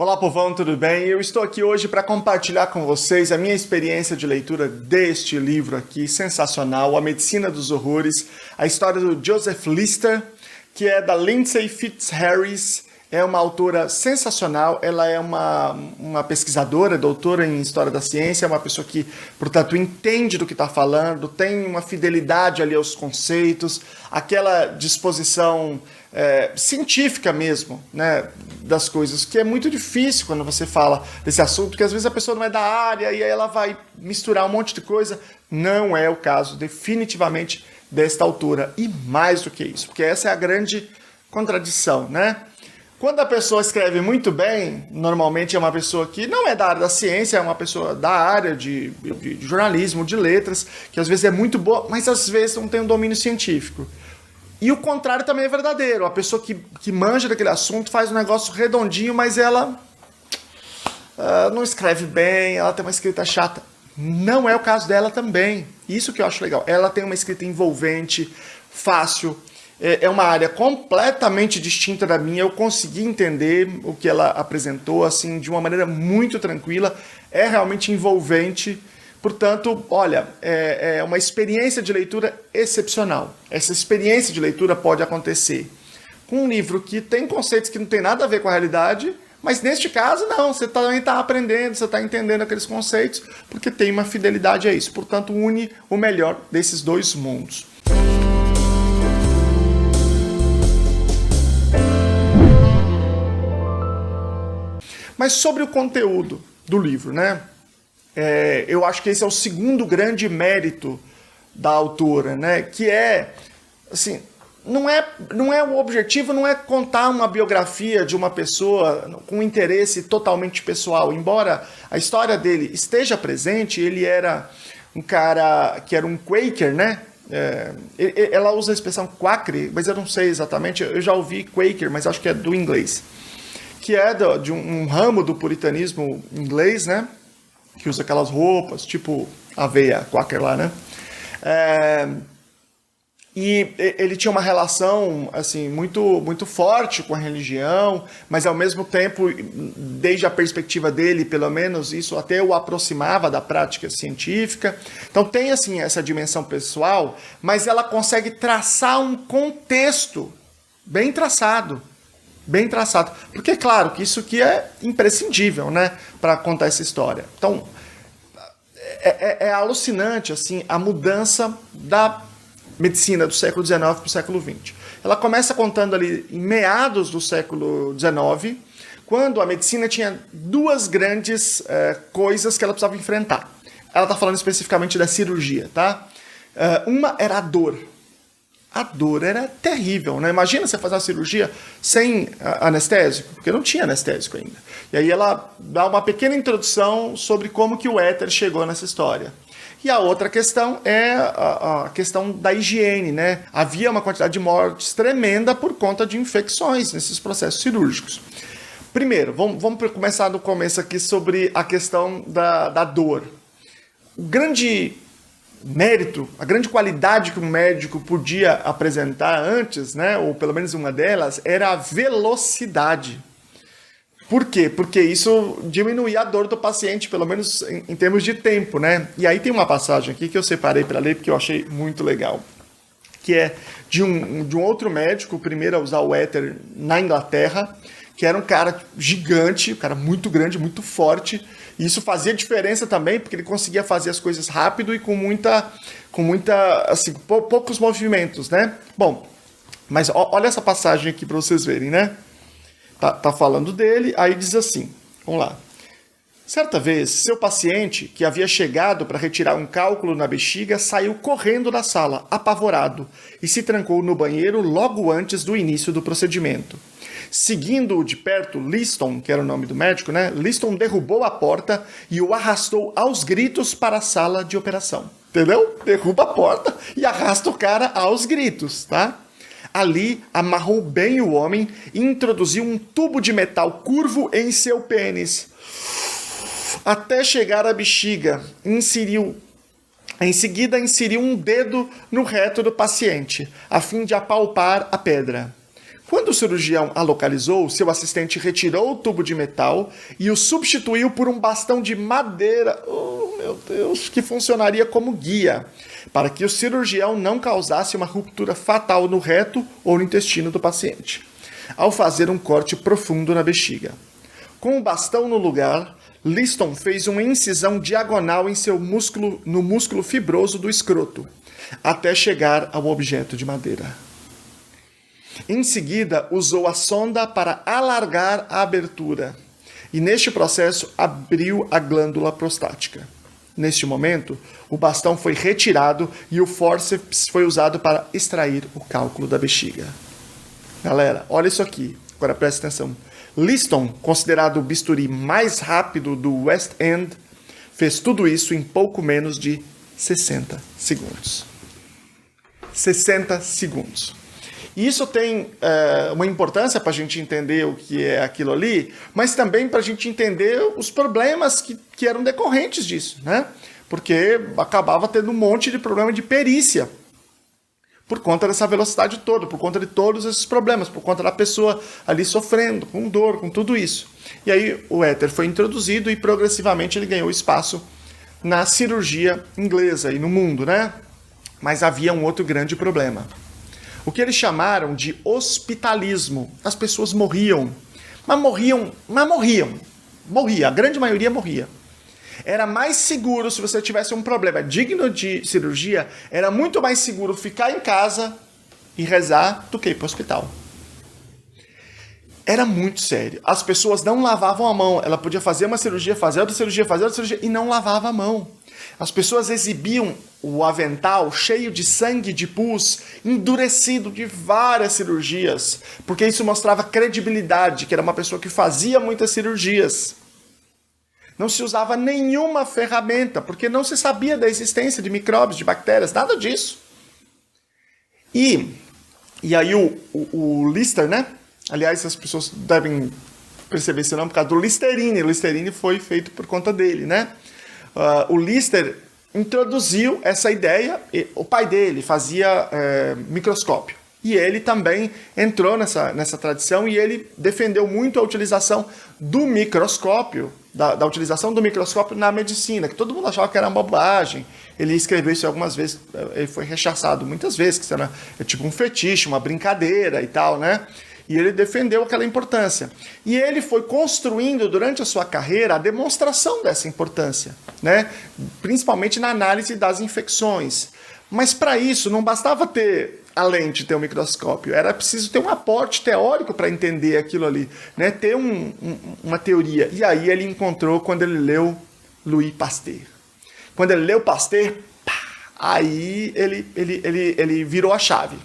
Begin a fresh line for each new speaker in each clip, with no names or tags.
Olá, povão, tudo bem? Eu estou aqui hoje para compartilhar com vocês a minha experiência de leitura deste livro aqui, sensacional, A Medicina dos Horrores, a história do Joseph Lister, que é da Lindsay Fitzharris. É uma autora sensacional, ela é uma pesquisadora, doutora em História da Ciência, é uma pessoa que, portanto, entende do que está falando, tem uma fidelidade ali aos conceitos, aquela disposição científica mesmo, né, das coisas, que é muito difícil quando você fala desse assunto, porque às vezes a pessoa não é da área e aí ela vai misturar um monte de coisa. Não é o caso, definitivamente, desta autora, e mais do que isso, porque essa é a grande contradição, né? Quando a pessoa escreve muito bem, normalmente é uma pessoa que não é da área da ciência, é uma pessoa da área de jornalismo, de letras, que às vezes é muito boa, mas às vezes não tem um domínio científico. E o contrário também é verdadeiro. A pessoa que manja daquele assunto faz um negócio redondinho, mas ela não escreve bem, ela tem uma escrita chata. Não é o caso dela também. Isso que eu acho legal. Ela tem uma escrita envolvente, fácil. É uma área completamente distinta da minha. Eu consegui entender o que ela apresentou assim, de uma maneira muito tranquila. É realmente envolvente. Portanto, olha, é uma experiência de leitura excepcional. Essa experiência de leitura pode acontecer com um livro que tem conceitos que não tem nada a ver com a realidade, mas neste caso não, você também está aprendendo, você está entendendo aqueles conceitos, porque tem uma fidelidade a isso. Portanto, une o melhor desses dois mundos. Mas sobre o conteúdo do livro, né? Eu acho que esse é o segundo grande mérito da autora, né? Que é, assim, não é o objetivo, não é contar uma biografia de uma pessoa com interesse totalmente pessoal. Embora a história dele esteja presente, ele era um cara que era um Quaker, né? Ela usa a expressão Quaker, mas eu não sei exatamente, eu já ouvi Quaker, mas acho que é do inglês. Que é de um ramo do puritanismo inglês, né? Que usa aquelas roupas, tipo a veia Quaker lá, né? E ele tinha uma relação assim, muito forte com a religião, mas ao mesmo tempo, desde a perspectiva dele, pelo menos, isso até o aproximava da prática científica. Então tem assim, essa dimensão pessoal, mas ela consegue traçar um contexto bem traçado. Bem traçado. Porque, claro, que isso aqui é imprescindível, né, para contar essa história. Então, é alucinante, assim, a mudança da medicina do século XIX para o século XX. Ela começa contando ali em meados do século XIX, quando a medicina tinha duas grandes coisas que ela precisava enfrentar. Ela está falando especificamente da cirurgia, tá? Uma era a dor. A dor era terrível, né? Imagina você fazer uma cirurgia sem anestésico, porque não tinha anestésico ainda. E aí ela dá uma pequena introdução sobre como que o éter chegou nessa história. E a outra questão é a questão da higiene, né? Havia uma quantidade de mortes tremenda por conta de infecções nesses processos cirúrgicos. Primeiro, vamos começar do começo aqui sobre a questão da dor. O grande mérito, a grande qualidade que um médico podia apresentar antes, né, ou pelo menos uma delas, era a velocidade. Por quê? Porque isso diminuía a dor do paciente, pelo menos em termos de tempo, né? E aí tem uma passagem aqui que eu separei para ler porque eu achei muito legal, que é de um outro médico, o primeiro a usar o éter na Inglaterra, que era um cara gigante, um cara muito grande, muito forte. E isso fazia diferença também, porque ele conseguia fazer as coisas rápido e com muita assim, poucos movimentos, né? Bom, mas olha essa passagem aqui para vocês verem, né? Tá falando dele, aí diz assim, vamos lá. Certa vez, seu paciente, que havia chegado para retirar um cálculo na bexiga, saiu correndo da sala, apavorado, e se trancou no banheiro logo antes do início do procedimento. Seguindo-o de perto, Liston, que era o nome do médico, né? Liston derrubou a porta e o arrastou aos gritos para a sala de operação. Entendeu? Derruba a porta e arrasta o cara aos gritos, tá? Ali, amarrou bem o homem e introduziu um tubo de metal curvo em seu pênis. Até chegar à bexiga, em seguida, inseriu um dedo no reto do paciente, a fim de apalpar a pedra. Quando o cirurgião a localizou, seu assistente retirou o tubo de metal e o substituiu por um bastão de madeira, oh meu Deus, que funcionaria como guia, para que o cirurgião não causasse uma ruptura fatal no reto ou no intestino do paciente, ao fazer um corte profundo na bexiga. Com o bastão no lugar, Liston fez uma incisão diagonal em no músculo fibroso do escroto, até chegar ao objeto de madeira. Em seguida, usou a sonda para alargar a abertura e, neste processo, abriu a glândula prostática. Neste momento, o bastão foi retirado e o fórceps foi usado para extrair o cálculo da bexiga. Galera, olha isso aqui. Agora presta atenção. Liston, considerado o bisturi mais rápido do West End, fez tudo isso em pouco menos de 60 segundos. 60 segundos. E isso tem uma importância para a gente entender o que é aquilo ali, mas também para a gente entender os problemas que eram decorrentes disso, né? Porque acabava tendo um monte de problema de perícia por conta dessa velocidade toda, por conta de todos esses problemas, por conta da pessoa ali sofrendo, com dor, com tudo isso. E aí o éter foi introduzido e progressivamente ele ganhou espaço na cirurgia inglesa e no mundo, né? Mas havia um outro grande problema. O que eles chamaram de hospitalismo. As pessoas morriam. Morria. A grande maioria morria. Era mais seguro, se você tivesse um problema digno de cirurgia, era muito mais seguro ficar em casa e rezar do que ir para o hospital. Era muito sério. As pessoas não lavavam a mão. Ela podia fazer uma cirurgia, fazer outra cirurgia, e não lavava a mão. As pessoas exibiam o avental cheio de sangue, de pus, endurecido de várias cirurgias, porque isso mostrava credibilidade, que era uma pessoa que fazia muitas cirurgias. Não se usava nenhuma ferramenta, porque não se sabia da existência de micróbios, de bactérias, nada disso. E aí o Lister, né? Aliás, as pessoas devem perceber esse nome por causa do Listerine. O Listerine foi feito por conta dele, né? O Lister introduziu essa ideia, o pai dele fazia microscópio. E ele também entrou nessa tradição e ele defendeu muito a utilização do microscópio, da utilização do microscópio na medicina, que todo mundo achava que era uma bobagem. Ele escreveu isso algumas vezes, ele foi rechaçado muitas vezes, que isso era tipo um fetiche, uma brincadeira e tal, né? E ele defendeu aquela importância. E ele foi construindo durante a sua carreira a demonstração dessa importância, né? Principalmente na análise das infecções. Mas para isso não bastava ter a lente, ter um microscópio. Era preciso ter um aporte teórico para entender aquilo ali, né? Ter uma teoria. E aí ele encontrou quando ele leu Louis Pasteur. Quando ele leu Pasteur, aí ele virou a chave.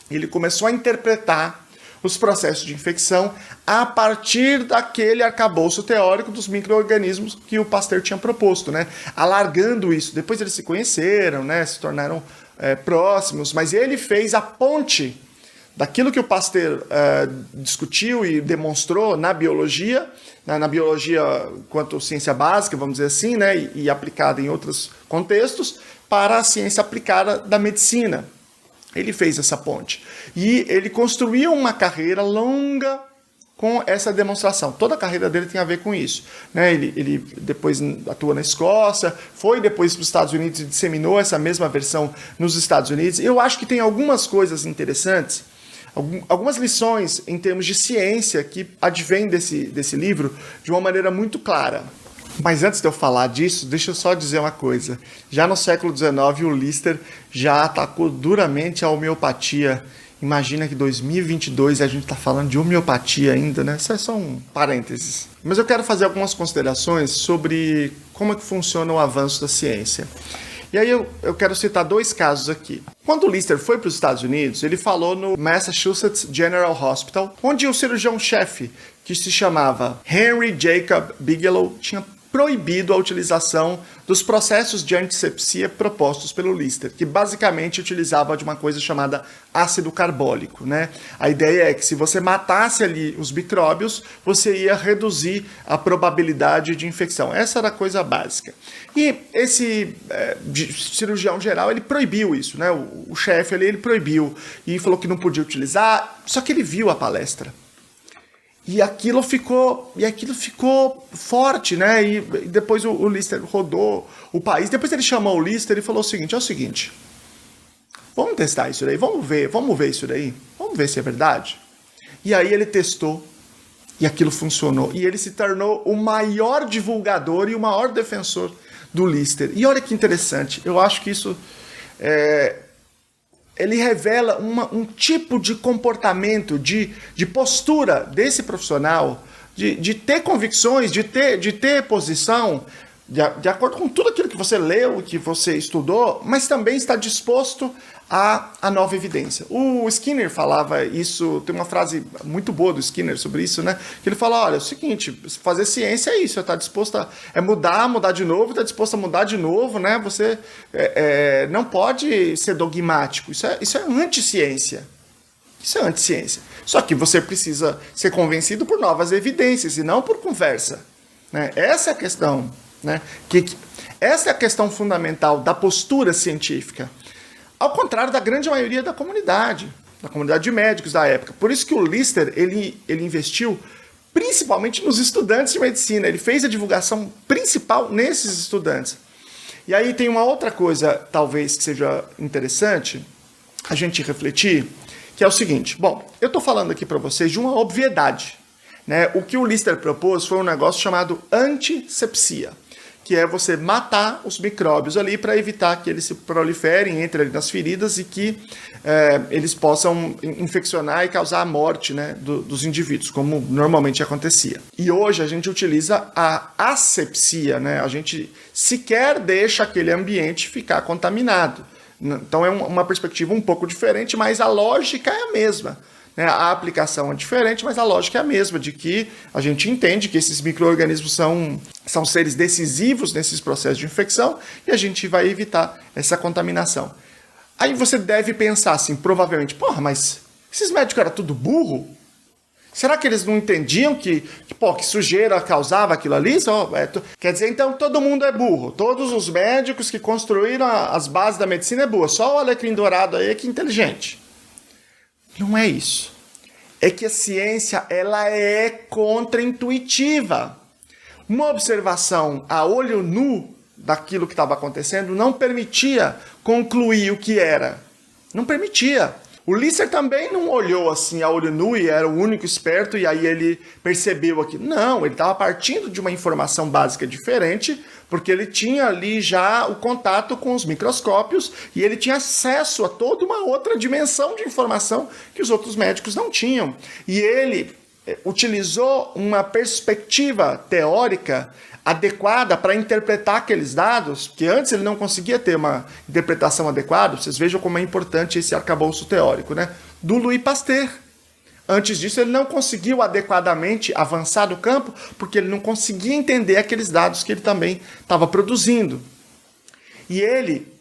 Ele começou a interpretar os processos de infecção a partir daquele arcabouço teórico dos micro-organismos que o Pasteur tinha proposto, né? Alargando isso. Depois eles se conheceram, né? Se tornaram próximos, mas ele fez a ponte daquilo que o Pasteur discutiu e demonstrou na biologia, na biologia quanto ciência básica, vamos dizer assim, né? E aplicada em outros contextos, para a ciência aplicada da medicina. Ele fez essa ponte. E ele construiu uma carreira longa com essa demonstração. Toda a carreira dele tem a ver com isso, né? Ele depois atua na Escócia, foi depois para os Estados Unidos e disseminou essa mesma versão nos Estados Unidos. Eu acho que tem algumas coisas interessantes, algumas lições em termos de ciência que advêm desse livro de uma maneira muito clara. Mas antes de eu falar disso, deixa eu só dizer uma coisa. Já no século XIX, o Lister já atacou duramente a homeopatia. Imagina que 2022 a gente está falando de homeopatia ainda, né? Isso é só um parênteses. Mas eu quero fazer algumas considerações sobre como é que funciona o avanço da ciência. E aí eu quero citar dois casos aqui. Quando o Lister foi para os Estados Unidos, ele falou no Massachusetts General Hospital, onde o cirurgião-chefe, que se chamava Henry Jacob Bigelow, tinha proibido a utilização dos processos de antisepsia propostos pelo Lister, que basicamente utilizava de uma coisa chamada ácido carbólico, né? A ideia é que se você matasse ali os micróbios, você ia reduzir a probabilidade de infecção. Essa era a coisa básica. E esse cirurgião geral, ele proibiu isso, né? O chefe ali, ele proibiu e falou que não podia utilizar, só que ele viu a palestra. E aquilo ficou forte, né? E depois o Lister rodou o país. Depois ele chamou o Lister e falou o seguinte: é o seguinte, vamos testar isso daí, vamos ver isso daí, vamos ver se é verdade. E aí ele testou e aquilo funcionou. E ele se tornou o maior divulgador e o maior defensor do Lister. E olha que interessante, eu acho que isso ele revela um tipo de comportamento, de postura desse profissional, de ter convicções, de ter posição, de acordo com tudo aquilo que você leu, que você estudou, mas também está disposto à nova evidência. O Skinner falava isso, tem uma frase muito boa do Skinner sobre isso, né? Que ele fala, olha, é o seguinte, fazer ciência é isso, você está disposto a mudar de novo, está disposto a mudar de novo, né? Você não pode ser dogmático, isso é anticiência. Isso é anticiência. Só que você precisa ser convencido por novas evidências e não por conversa, né? Essa é a questão, né? Essa é a questão fundamental da postura científica. Ao contrário da grande maioria da comunidade de médicos da época. Por isso que o Lister, ele investiu principalmente nos estudantes de medicina. Ele fez a divulgação principal nesses estudantes. E aí tem uma outra coisa, talvez, que seja interessante a gente refletir, que é o seguinte. Bom, eu estou falando aqui para vocês de uma obviedade, né? O que o Lister propôs foi um negócio chamado antisepsia, que é você matar os micróbios ali para evitar que eles se proliferem, entrem ali nas feridas e que eles possam infeccionar e causar a morte, né, dos indivíduos, como normalmente acontecia. E hoje a gente utiliza a asepsia, né? A gente sequer deixa aquele ambiente ficar contaminado. Então é uma perspectiva um pouco diferente, mas a lógica é a mesma. A aplicação é diferente, mas a lógica é a mesma, de que a gente entende que esses micro-organismos são seres decisivos nesses processos de infecção e a gente vai evitar essa contaminação. Aí você deve pensar assim, provavelmente, mas esses médicos eram tudo burro? Será que eles não entendiam que sujeira causava aquilo ali? Quer dizer, então todo mundo é burro. Todos os médicos que construíram as bases da medicina é burro. Só o Alecrim Dourado aí é que é inteligente. Não é isso. É que a ciência, ela é contraintuitiva. Uma observação a olho nu daquilo que estava acontecendo não permitia concluir o que era. Não permitia. O Lister também não olhou assim a olho nu e era o único esperto e aí ele percebeu aquilo. Não, ele estava partindo de uma informação básica diferente, porque ele tinha ali já o contato com os microscópios e ele tinha acesso a toda uma outra dimensão de informação que os outros médicos não tinham. E ele utilizou uma perspectiva teórica adequada para interpretar aqueles dados, que antes ele não conseguia ter uma interpretação adequada. Vocês vejam como é importante esse arcabouço teórico, né? Do Louis Pasteur. Antes disso, ele não conseguiu adequadamente avançar do campo, porque ele não conseguia entender aqueles dados que ele também estava produzindo. E ele,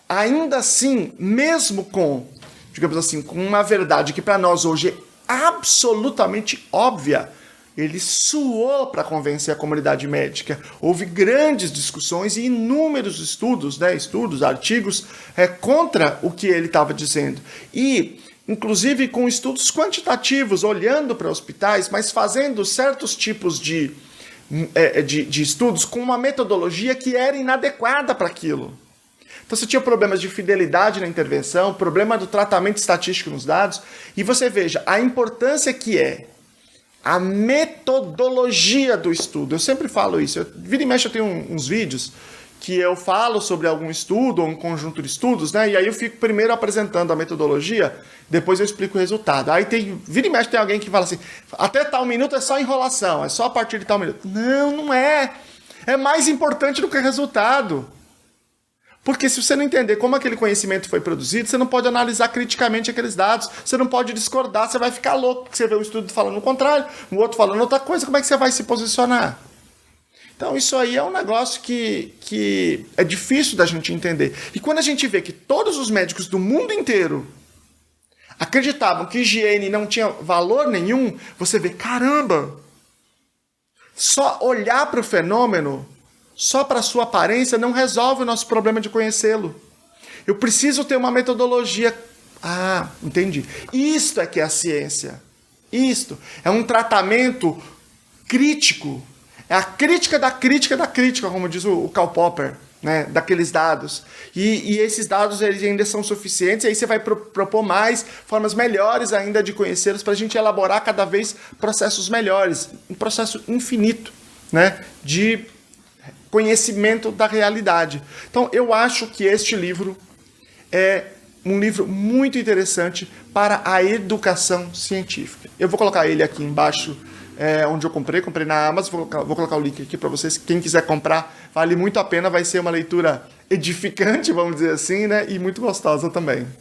ainda assim, mesmo com, digamos assim, com uma verdade que para nós hoje é absolutamente óbvia, ele suou para convencer a comunidade médica. Houve grandes discussões e inúmeros estudos, artigos contra o que ele estava dizendo. E, inclusive, com estudos quantitativos, olhando para hospitais, mas fazendo certos tipos de estudos com uma metodologia que era inadequada para aquilo. Então você tinha problemas de fidelidade na intervenção, problema do tratamento estatístico nos dados, e você veja a importância que é a metodologia do estudo. Eu sempre falo isso. Vira e mexe eu tenho uns vídeos que eu falo sobre algum estudo ou um conjunto de estudos, né? E aí eu fico primeiro apresentando a metodologia, depois eu explico o resultado. Aí vira e mexe tem alguém que fala assim, até tal minuto é só enrolação, é só a partir de tal minuto. Não é. É mais importante do que o resultado. Porque se você não entender como aquele conhecimento foi produzido, você não pode analisar criticamente aqueles dados, você não pode discordar, você vai ficar louco, porque você vê o estudo falando o contrário, o outro falando outra coisa, como é que você vai se posicionar? Então isso aí é um negócio que é difícil da gente entender. E quando a gente vê que todos os médicos do mundo inteiro acreditavam que higiene não tinha valor nenhum, você vê, caramba, só olhar para o fenômeno, só para a sua aparência, não resolve o nosso problema de conhecê-lo. Eu preciso ter uma metodologia. Ah, entendi. Isto é que é a ciência. Isto é um tratamento crítico. É a crítica da crítica da crítica, como diz o Karl Popper, né, daqueles dados. E esses dados eles ainda são suficientes, e aí você vai propor mais, formas melhores ainda de conhecê-los, para a gente elaborar cada vez processos melhores. Um processo infinito, né, de conhecimento da realidade. Então, eu acho que este livro é um livro muito interessante para a educação científica. Eu vou colocar ele aqui embaixo, onde eu comprei na Amazon, vou colocar o link aqui para vocês. Quem quiser comprar, vale muito a pena, vai ser uma leitura edificante, vamos dizer assim, né? E muito gostosa também.